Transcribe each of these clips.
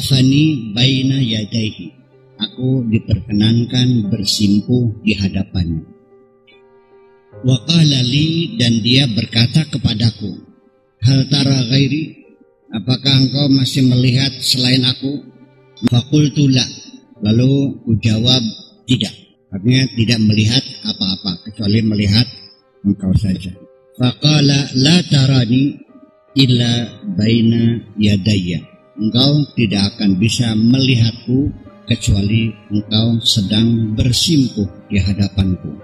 arafani baina yadaihi. Aku diperkenankan bersimpuh di hadapannya. Wa qala li, dan dia berkata kepadaku, hal tara ghairi, apakah engkau masih melihat selain aku? Faqultu la, lalu kujawab tidak. Artinya tidak melihat apa-apa kecuali melihat engkau saja. Faqala la tarani illa baina yadayya. Engkau tidak akan bisa melihatku kecuali engkau sedang bersimpuh di hadapanku.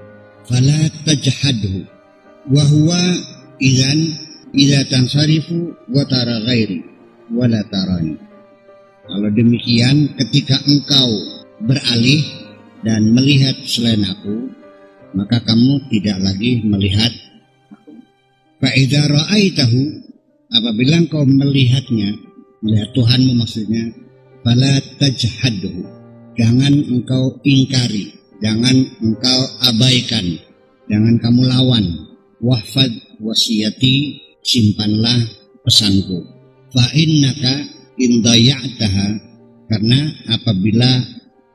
Fala tajhadhu wa huwa idza tansarifu wa tara ghairi wa la tarani. Kalau demikian, ketika engkau beralih dan melihat selain aku, maka kamu tidak lagi melihat aku. Fa idza ra'aitahu, apabila engkau melihatnya, melihat Tuhanmu maksudnya, fala tajhadhu, jangan engkau ingkari, jangan engkau abaikan, jangan kamu lawan. Wahfad wasiyati, simpanlah pesanku. Fa innaka in daya'taha, karena apabila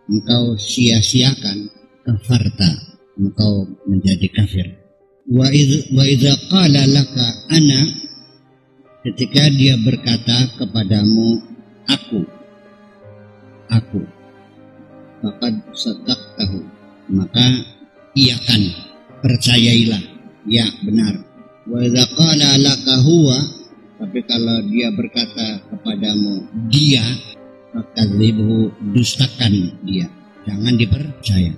engkau sia-siakan, kafarta, engkau menjadi kafir. Wa idza qala laka ana, ketika dia berkata kepadamu aku, faqad saddaqtahu, maka iakan, percayailah, ya benar. Wa idza qala laka huwa, tapi kalau dia berkata kepadamu dia, fakadzibhu, dustakan dia, jangan dipercaya.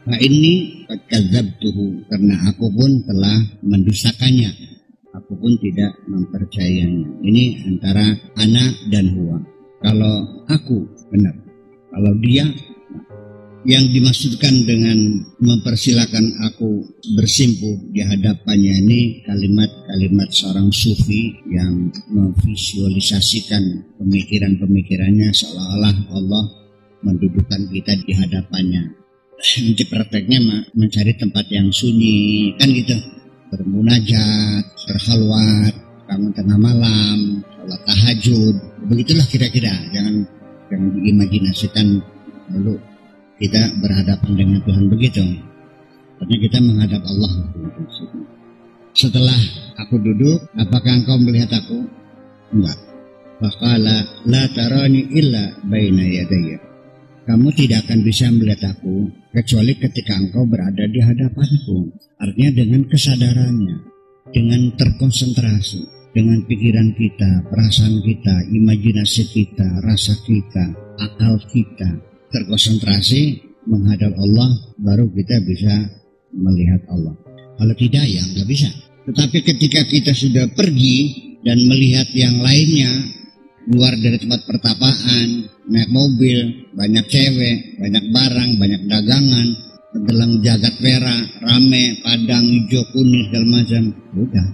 Fa inni qad kadzabtuhu, karena aku pun telah mendustakannya, aku pun tidak mempercayainya. Ini antara ana dan huwa. Kalau aku benar, kalau dia, yang dimaksudkan dengan mempersilakan aku bersimpuh di hadapannya ini kalimat-kalimat seorang sufi yang memvisualisasikan pemikiran-pemikirannya seolah-olah Allah mendudukkan kita di hadapannya. Nanti prakteknya mencari tempat yang sunyi, kan gitu, bermunajat, berhalwat, bangun tengah malam, sholat tahajud, begitulah kira-kira. Jangan diimajinasikan dulu kita berhadapan dengan Tuhan begitu. Artinya kita menghadap Allah. Setelah aku duduk, apakah engkau melihat aku? Enggak. Faqala la tarani illa baina yadayya. Kamu tidak akan bisa melihat aku kecuali ketika engkau berada di hadapanku. Artinya dengan kesadarannya, dengan terkonsentrasi, dengan pikiran kita, perasaan kita, imajinasi kita, rasa kita, akal kita, terkonsentrasi menghadap Allah, baru kita bisa melihat Allah. Kalau tidak, ya nggak bisa. Tetapi ketika kita sudah pergi dan melihat yang lainnya, luar dari tempat pertapaan, naik mobil, banyak cewek, banyak barang, banyak dagangan, dalam jagat merah, rame, padang, hijau, kuning, segala macam, udah.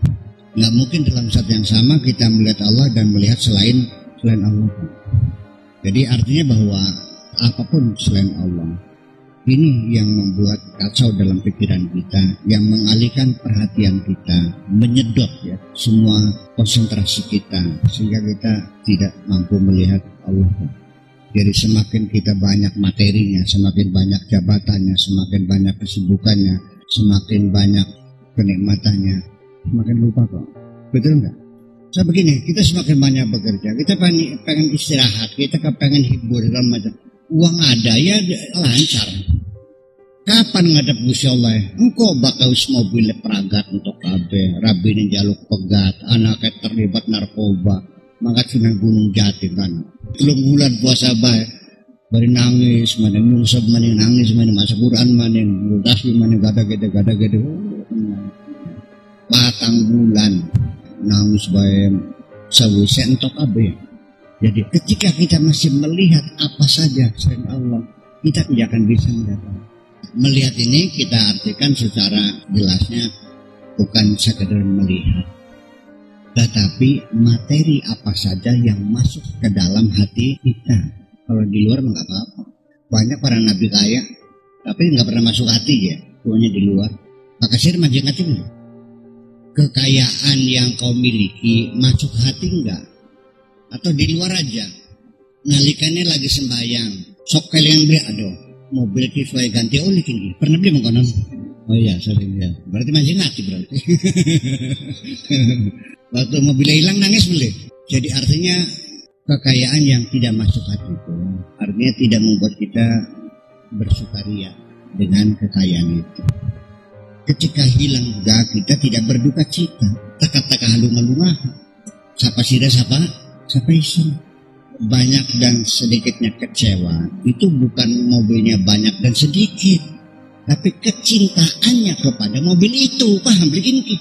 Nggak mungkin dalam saat yang sama kita melihat Allah dan melihat selain Allah. Jadi artinya bahwa apapun selain Allah, ini yang membuat kacau dalam pikiran kita, yang mengalihkan perhatian kita, menyedot ya semua konsentrasi kita, sehingga kita tidak mampu melihat Allah. Jadi semakin kita banyak materinya, semakin banyak jabatannya, semakin banyak kesibukannya, semakin banyak kenikmatannya, semakin lupa kok. Betul nggak? So begini, kita semakin banyak bekerja, kita pengen istirahat, kita pengen hibur segala macam. Uang ada ya lancar. Kapan ngadep Gusti Allah? Engkau bakal mobil peragat untuk kabeh, rabine jaluk pegat, anaknya terlibat narkoba, mangkat Sunan Gunung Jati kan. 3 bulan puasa bae, bari nangis, maning nyungsep, maning nangis, maning maca Quran, maning tasbih, maning gada-gede. Patang bulan nangis bae sawise entok kabeh. Jadi ketika kita masih melihat apa saja selain Allah, kita tidak akan bisa melihat Allah. Melihat ini kita artikan secara jelasnya bukan sekedar melihat, tetapi materi apa saja yang masuk ke dalam hati kita. Kalau di luar nggak apa-apa. Banyak para nabi kaya, tapi nggak pernah masuk hati ya, tuanya di luar. Maka sih majeng hati enggak? Kekayaan yang kau miliki masuk hati enggak? Atau di luar aja? Nalikannya lagi sembahyang. Sok kalian beli aduh. Mobil sesuai ganti oli kini. Pernah beli mengkonon? Oh iya, sering ya. Berarti mancing hati berarti. Waktu mobilnya hilang nangis boleh. Jadi artinya kekayaan yang tidak masuk hati itu artinya tidak membuat kita bersukaria dengan kekayaan itu. Ketika hilang juga kita tidak berduka cita. Tak halung-halungah. Siapa sira siapa isi. Banyak dan sedikitnya kecewa itu bukan mobilnya banyak dan sedikit, tapi kecintaannya kepada mobil itu. Paham begini?